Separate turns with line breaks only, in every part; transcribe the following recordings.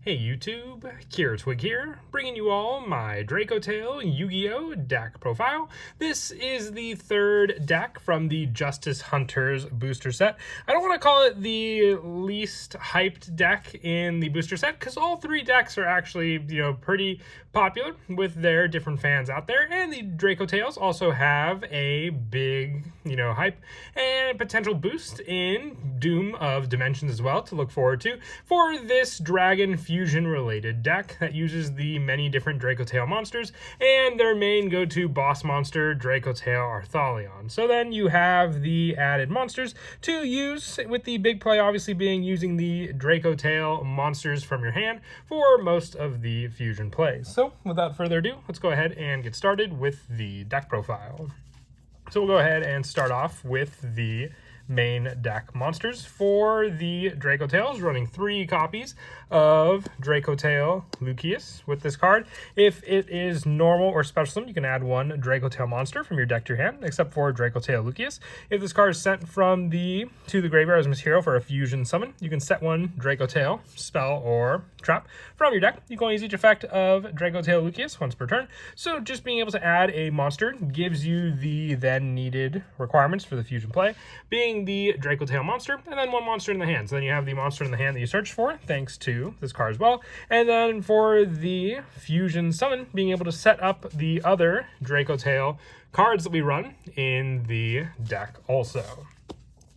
Hey YouTube, Kira Twig here, bringing you all my Dracotail Yugioh deck profile. This is the third deck from the Justice Hunters booster set. I don't want to call it the least hyped deck in the booster set, because all three decks are actually, pretty popular with their different fans out there, and the Dracotails also have a big, hype and potential boost in Doom of Dimensions as well to look forward to for this Dragon Fusion related deck that uses the many different Dracotail monsters and their main go-to boss monster, Dracotail Arthalion. So then you have the added monsters to use, with the big play obviously being using the Dracotail monsters from your hand for most of the fusion plays. So without further ado, let's go ahead and get started with the deck profile. So we'll go ahead and start off with the main deck monsters. For the Dracotails, running 3 copies of Dracotail Yugioh with this card. If it is normal or special summon, you can add 1 Dracotail monster from your deck to your hand, except for Dracotail Yugioh. If this card is sent from to the graveyard as material for a fusion summon, you can set 1 Dracotail spell or trap from your deck. You can only use each effect of Dracotail Yugioh once per turn. So just being able to add a monster gives you the then needed requirements for the fusion play, being the Dracotail monster, and then 1 monster in the hand. So then you have the monster in the hand that you search for, thanks to this card as well. And then for the fusion summon, being able to set up the other Dracotail cards that we run in the deck also.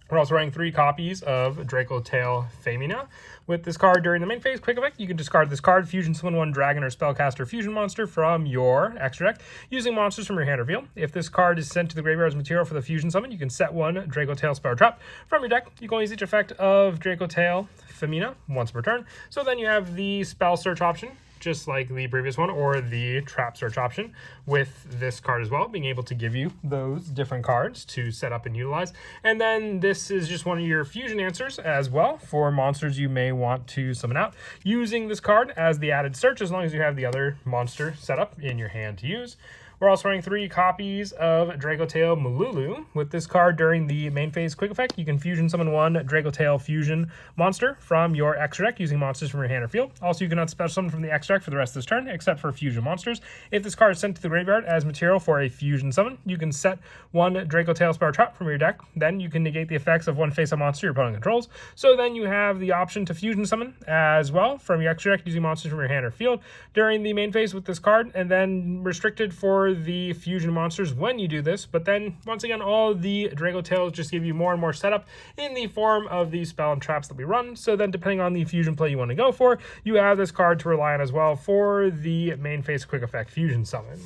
We're also running 3 copies of Dracotail Femina. With this card during the main phase, quick effect, you can discard this card, fusion summon 1 dragon or spellcaster fusion monster from your extra deck using monsters from your hand or field. If this card is sent to the graveyard as material for the fusion summon, you can set 1 Dracotail spell or trap from your deck. You can only use each effect of Dracotail Femina once per turn. So then you have the spell search option, just like the previous one, or the trap search option with this card as well, being able to give you those different cards to set up and utilize. And then this is just one of your fusion answers as well for monsters you may want to summon out, using this card as the added search as long as you have the other monster set up in your hand to use. We're also running 3 copies of Dracotail Mululu. With this card during the main phase quick effect, you can fusion summon 1 Dracotail fusion monster from your extra deck using monsters from your hand or field. Also, you cannot special summon from the extra deck for the rest of this turn, except for fusion monsters. If this card is sent to the graveyard as material for a fusion summon, you can set 1 Dracotail spell or trap from your deck. Then you can negate the effects of 1 face-up monster your opponent controls. So then you have the option to fusion summon as well from your extra deck using monsters from your hand or field during the main phase with this card, and then restricted for the fusion monsters when you do this. But then once again, all the Dracotails just give you more and more setup in the form of the spell and traps that we run. So then depending on the fusion play you want to go for, you have this card to rely on as well for the main phase quick effect fusion summon.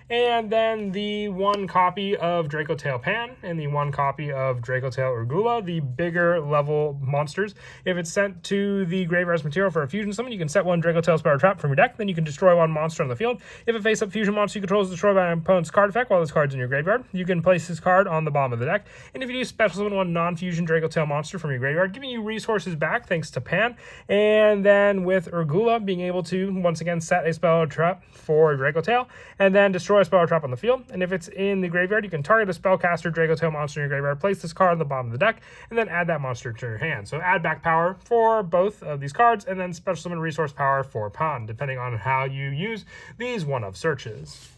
And then the 1 copy of Dracotail Pan and the 1 copy of Dracotail Yugioh, the bigger level monsters. If it's sent to the graveyard as material for a fusion summon, you can set 1 Dracotail spell or trap from your deck. Then you can destroy 1 monster on the field. If a face-up fusion monster you control is destroyed by an opponent's card effect while this card's in your graveyard, you can place this card on the bottom of the deck. And if you do special summon 1 non-fusion Dracotail monster from your graveyard, giving you resources back thanks to Pan. And then with Yugioh, being able to once again set a spell or trap for Dracotail, and then destroy a spell or trap on the field. And if it's in the graveyard, you can target a spellcaster Dracotail monster in your graveyard, place this card on the bottom of the deck, and then add that monster to your hand. So add back power for both of these cards, and then special summon resource power for Pan, depending on how you use these one-of searches.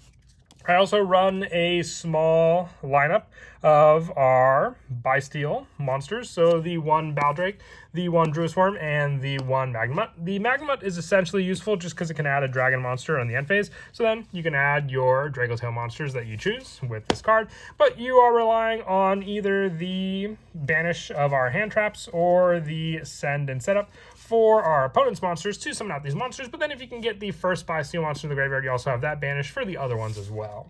I also run a small lineup of our Bystial monsters. So the 1 Baldrake, the 1 Druisworm, and the 1 Magnemut. The Magnemut is essentially useful just because it can add a dragon monster on the end phase. So then you can add your Dracotail monsters that you choose with this card. But you are relying on either the banish of our hand traps or the send and setup for our opponent's monsters to summon out these monsters. But then if you can get the first Bystial monster in the graveyard, you also have that banish for the other ones as well.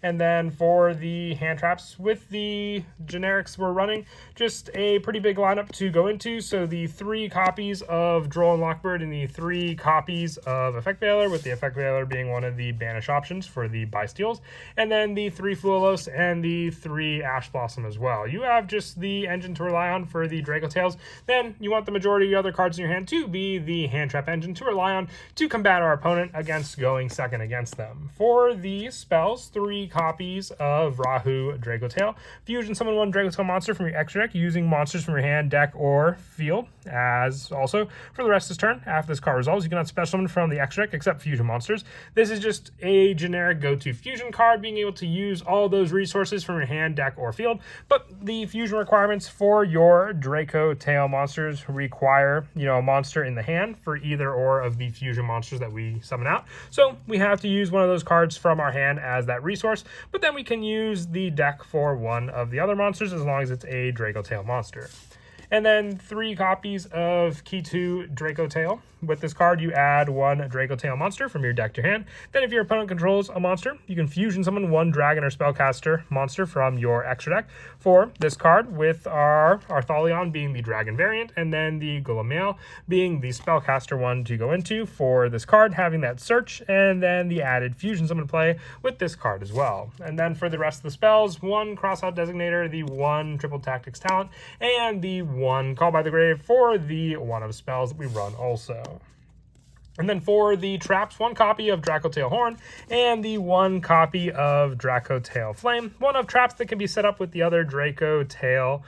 And then for the hand traps, with the generics we're running, just a pretty big lineup to go into. So the 3 copies of Droll and Lockbird and the 3 copies of Effect Veiler, with the Effect Veiler being one of the banish options for the Bystials. And then the 3 Fluolos and the 3 Ash Blossom as well. You have just the engine to rely on for the Dracotails. Then you want the majority of your other cards in your hand to be the hand trap engine to rely on to combat our opponent against going second against them. For the spells, 3 copies of Rahu Dracotail. Fusion summon 1 Dracotail monster from your extra deck using monsters from your hand, deck, or field As also, for the rest of this turn, after this card resolves, you cannot special summon from the extra deck except fusion monsters. This is just a generic go-to fusion card, being able to use all those resources from your hand, deck, or field, but the fusion requirements for your Dracotail monsters require, a monster in the hand for either or of the fusion monsters that we summon out. So we have to use one of those cards from our hand as that resource, but then we can use the deck for one of the other monsters as long as it's a Dracotail monster. And then 3 copies of Key 2 Dracotail. With this card, you add 1 Dracotail monster from your deck to your hand. Then if your opponent controls a monster, you can fusion summon 1 dragon or spellcaster monster from your extra deck for this card, with our Arthalion being the dragon variant, and then the Yugioh being the spellcaster one to go into for this card, having that search, and then the added fusion summon play with this card as well. And then for the rest of the spells, 1 Crossout Designator, the 1 Triple Tactics Talent, and the 1 Call by the Grave for the one of spells that we run also. And then for the traps, 1 copy of Dracotail Horn and the 1 copy of Dracotail Flame. 1 of traps that can be set up with the other Dracotail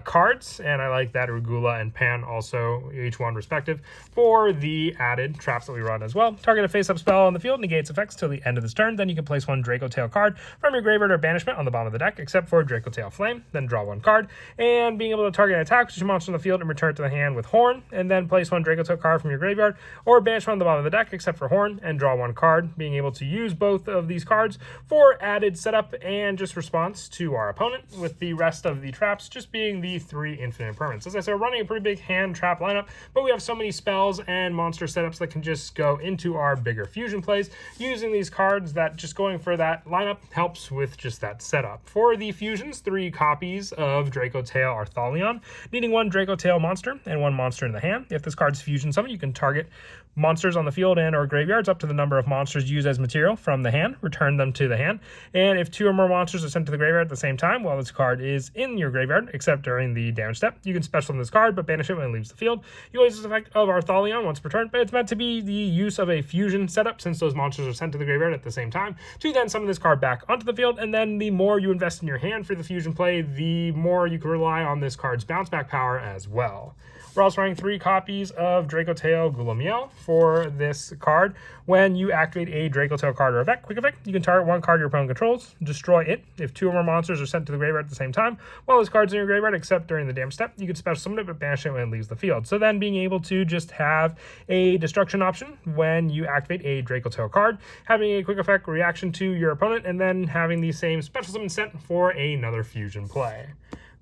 cards, and I like that Regula and Pan also, each one respective, for the added traps that we run as well. Target a face-up spell on the field, negates effects till the end of this turn. Then you can place 1 Dracotail card from your graveyard or banishment on the bottom of the deck, except for Dracotail Flame. Then draw 1 card, and being able to target an attack with your monster on the field and return it to the hand with Horn, and then place 1 Dracotail card from your graveyard or banishment on the bottom of the deck, except for Horn, and draw 1 card. Being able to use both of these cards for added setup and just response to our opponent, with the rest of the traps just being the 3 infinite permanents. As I said, we're running a pretty big hand trap lineup, but we have so many spells and monster setups that can just go into our bigger fusion plays using these cards, that just going for that lineup helps with just that setup. For the fusions, 3 copies of Dracotail Arthalion, needing 1 Dracotail monster and 1 monster in the hand. If this card's fusion summon, you can target monsters on the field and or graveyards up to the number of monsters used as material from the hand, return them to the hand. And if 2 or more monsters are sent to the graveyard at the same time while this card is in your graveyard, except during the damage step, you can special summon this card but banish it when it leaves the field. You always use the effect of Arthalion once per turn, but it's meant to be the use of a fusion setup, since those monsters are sent to the graveyard at the same time, to then summon this card back onto the field. And then the more you invest in your hand for the fusion play, the more you can rely on this card's bounce back power as well. We're also running 3 copies of Dracotail Yugioh for this card. When you activate a Dracotail card or effect, quick effect, you can target 1 card your opponent controls, destroy it. If 2 or more monsters are sent to the graveyard at the same time while this card's in your graveyard, except during the damage step, you can special summon it but banish it when it leaves the field. So then being able to just have a destruction option when you activate a Dracotail card, having a quick effect reaction to your opponent, and then having the same special summon sent for another fusion play.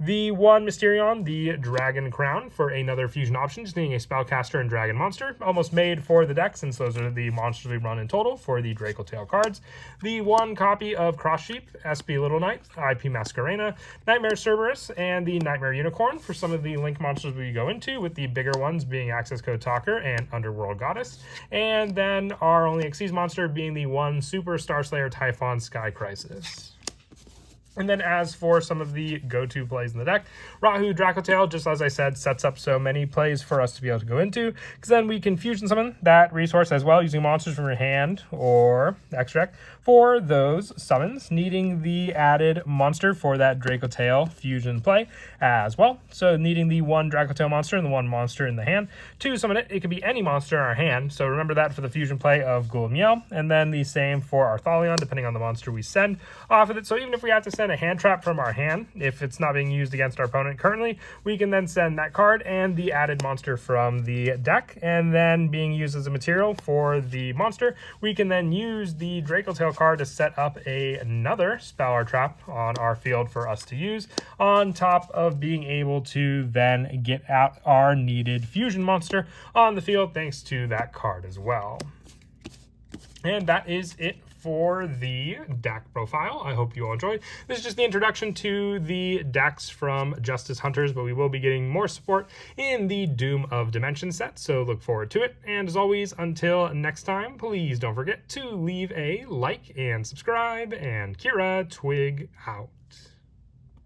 The 1 Mysterion, the Dragon Crown, for another fusion option, just needing a Spellcaster and Dragon monster, almost made for the deck since those are the monsters we run in total for the Dracotail cards. The 1 copy of Cross Sheep, SP Little Knight, IP Masquerena, Nightmare Cerberus, and the Nightmare Unicorn for some of the Link monsters we go into, with the bigger ones being Access Code Talker and Underworld Goddess. And then our only Xyz monster being the 1 Super Starslayer Typhon Sky Crisis. And then as for some of the go-to plays in the deck, Rahu Dracotail, just as I said, sets up so many plays for us to be able to go into, because then we can fusion summon that resource as well using monsters from your hand or extra deck for those summons, needing the added monster for that Dracotail fusion play as well. So needing the 1 Dracotail monster and the 1 monster in the hand to summon it. It could be any monster in our hand, so remember that for the fusion play of Yugioh, and then the same for Arthalion, depending on the monster we send off of it. So even if we have to send a hand trap from our hand, if it's not being used against our opponent currently, we can then send that card and the added monster from the deck, and then being used as a material for the monster, we can then use the Dracotail card to set up another spell or trap on our field for us to use, on top of being able to then get out our needed fusion monster on the field thanks to that card as well. And that is it for the deck profile. I hope you all enjoyed. This is just the introduction to the decks from Justice Hunters, but we will be getting more support in the Doom of Dimension set, so look forward to it. And as always, until next time, please don't forget to leave a like and subscribe, and Kira Twig out.